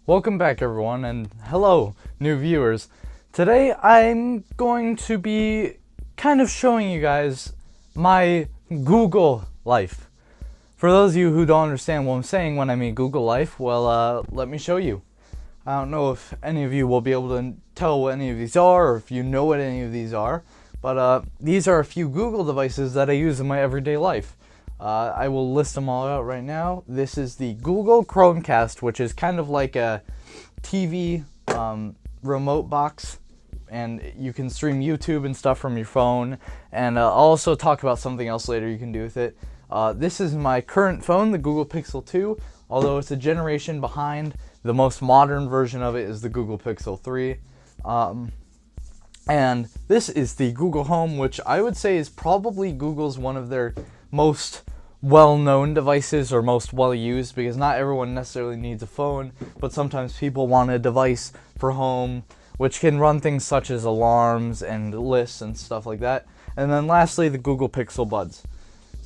Welcome back everyone, and hello new viewers. Today I'm going to be kind of showing you guys my Google life. For those of you who don't understand what I'm saying when I mean Google life, well let me show you. I don't know if any of you will be able to tell what any of these are or if you know what any of these are, but these are a few Google devices that I use in my everyday life. I will list them all out right now. This is the Google Chromecast, which is kind of like a TV remote box, and you can stream YouTube and stuff from your phone. And I'll also talk about something else later you can do with it. This is my current phone, the Google Pixel 2, although it's a generation behind. The most modern version of it is the Google Pixel 3. And this is the Google Home, which I would say is probably Google's one of their most well-known devices or most well-used, because not everyone necessarily needs a phone, but sometimes people want a device for home which can run things such as alarms and lists and stuff like that. And then lastly, the Google Pixel Buds.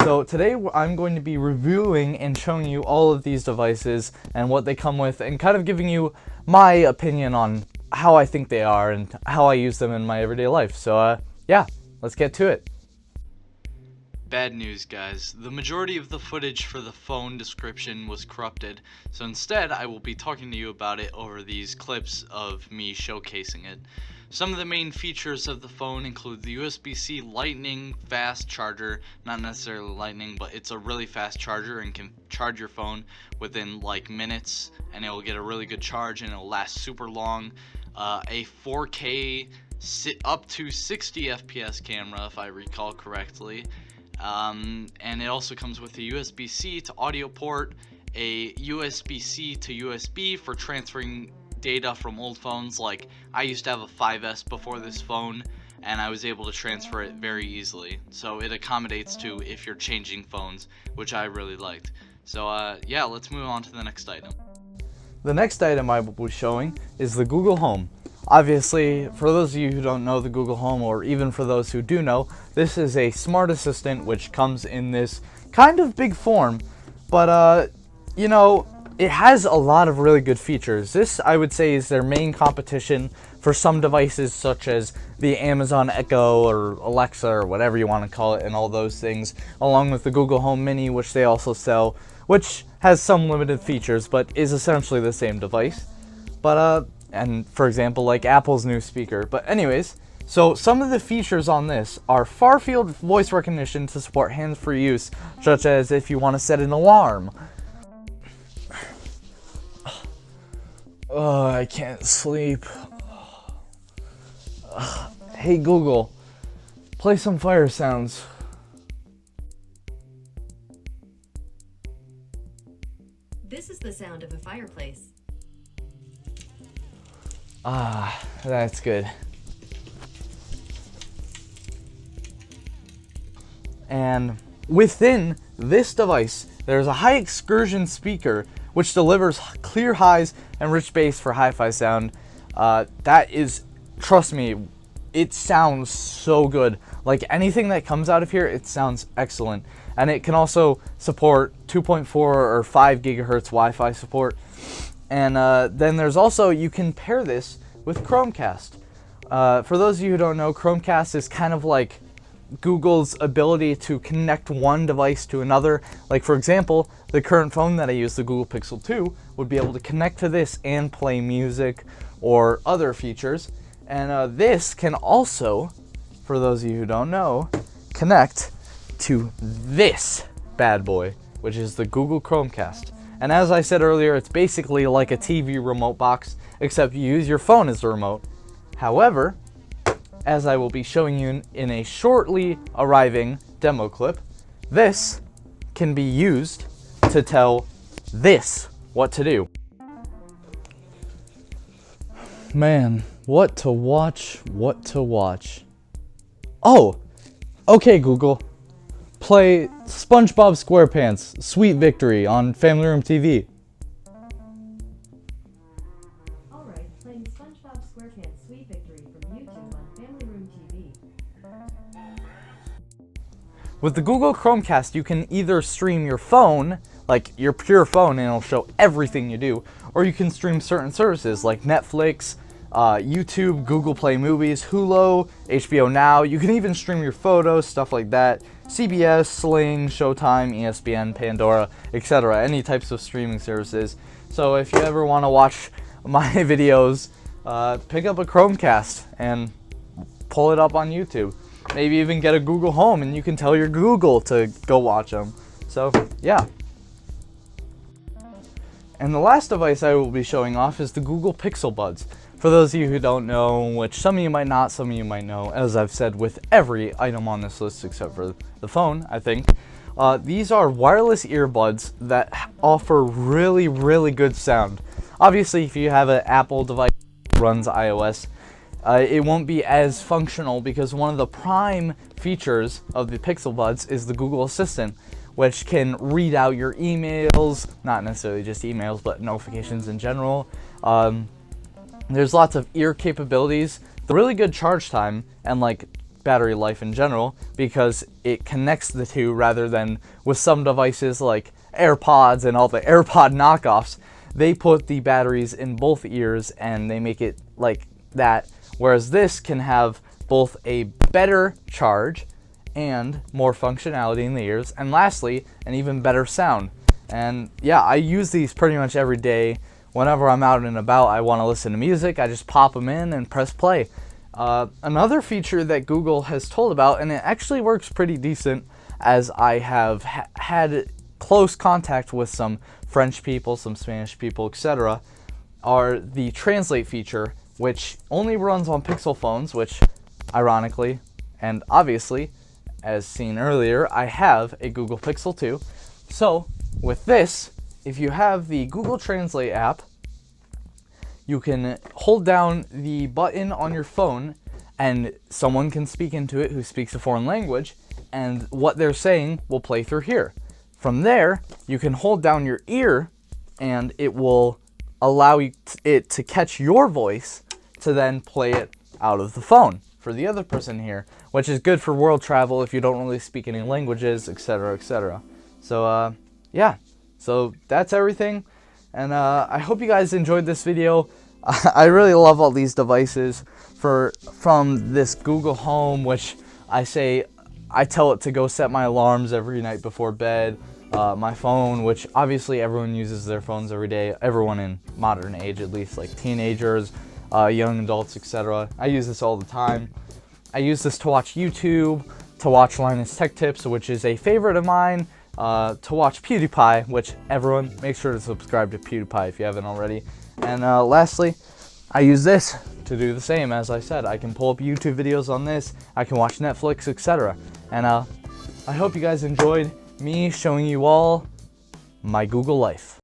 So today I'm going to be reviewing and showing you all of these devices and what they come with, and kind of giving you my opinion on how I think they are and how I use them in my everyday life. So yeah, let's get to it. Bad news, guys. The majority of the footage for the phone description was corrupted, so instead I will be talking to you about it over these clips of me showcasing it. Some of the main features of the phone include the USB-C lightning fast charger, not necessarily lightning, but it's a really fast charger and can charge your phone within like minutes, and it will get a really good charge and it'll last super long. A 4K up to 60 FPS camera, if I recall correctly. And it also comes with a USB-C to audio port, a USB-C to USB for transferring data from old phones. Like, I used to have a 5S before this phone, and I was able to transfer it very easily. So it accommodates to if you're changing phones, which I really liked. So yeah, let's move on to the next item. The next item I will be showing is the Google Home. Obviously, for those of you who don't know the Google Home, or even for those who do know, this is a smart assistant which comes in this kind of big form, but you know, it has a lot of really good features. This, I would say, is their main competition for some devices such as the Amazon Echo or Alexa or whatever you want to call it, and all those things, along with the Google Home Mini, which they also sell, which has some limited features but is essentially the same device. But and for example, like Apple's new speaker. But anyways, so some of the features on this are far-field voice recognition to support hands-free use, such as if you want to set an alarm. Oh, I can't sleep. Hey Google, play some fire sounds. This is the sound of a fireplace. Ah, that's good. And within this device, there's a high excursion speaker which delivers clear highs and rich bass for hi-fi sound. That is, trust me, it sounds so good. Like, anything that comes out of here, it sounds excellent. And it can also support 2.4 or 5 gigahertz Wi-Fi support. And then there's also, you can pair this with Chromecast. For those of you who don't know, Chromecast is kind of like Google's ability to connect one device to another. Like, for example, the current phone that I use, the Google Pixel 2, would be able to connect to this and play music or other features. And this can also, for those of you who don't know, connect to this bad boy, which is the Google Chromecast. And as I said earlier, it's basically like a TV remote box, except you use your phone as the remote. However, as I will be showing you in a shortly arriving demo clip, this can be used to tell this what to do. Man, what to watch, what to watch. Oh, okay Google. Play SpongeBob SquarePants Sweet Victory on Family Room TV. Alright, playing SpongeBob SquarePants Sweet Victory from YouTube on Family Room TV. With the Google Chromecast, you can either stream your phone like your pure phone and it'll show everything you do. Or you can stream certain services like Netflix, YouTube, Google Play Movies, Hulu, HBO Now. You can even stream your photos, stuff like that. CBS, Sling, Showtime, ESPN, Pandora, etc. Any types of streaming services. So if you ever want to watch my videos, pick up a Chromecast and pull it up on YouTube. Maybe even get a Google Home and you can tell your Google to go watch them. So yeah. And the last device I will be showing off is the Google Pixel Buds. For those of you who don't know, which some of you might not, some of you might know, as I've said with every item on this list except for the phone, I think, these are wireless earbuds that offer really, really good sound. Obviously, if you have an Apple device that runs iOS, it won't be as functional because one of the prime features of the Pixel Buds is the Google Assistant, which can read out your emails, not necessarily just emails, but notifications in general. There's lots of ear capabilities, the really good charge time, and like battery life in general, because it connects the two rather than with some devices like AirPods and all the AirPod knockoffs. They put the batteries in both ears and they make it like that, whereas this can have both a better charge and more functionality in the ears, and lastly, an even better sound. And yeah, I use these pretty much every day. Whenever I'm out and about, I want to listen to music, I just pop them in and press play. Another feature that Google has told about, and it actually works pretty decent, as I have had close contact with some French people, some Spanish people, etc., are the translate feature, which only runs on Pixel phones, which ironically and obviously, as seen earlier, I have a Google Pixel 2. So with this, if you have the Google Translate app, you can hold down the button on your phone and someone can speak into it who speaks a foreign language, and what they're saying will play through here. From there, you can hold down your ear and it will allow it to catch your voice to then play it out of the phone for the other person here, which is good for world travel if you don't really speak any languages, etc., etc. So yeah. So that's everything, and I hope you guys enjoyed this video. I really love all these devices from this Google Home, which I tell it to go set my alarms every night before bed. My phone, which obviously everyone uses their phones every day, everyone in modern age at least, like teenagers, young adults, etc. I use this all the time. I use this to watch YouTube, to watch Linus Tech Tips, which is a favorite of mine, to watch PewDiePie, which everyone, make sure to subscribe to PewDiePie if you haven't already. And lastly, I use this to do the same. As I said, I can pull up YouTube videos on this, I can watch Netflix, etc. And I hope you guys enjoyed me showing you all my Google life.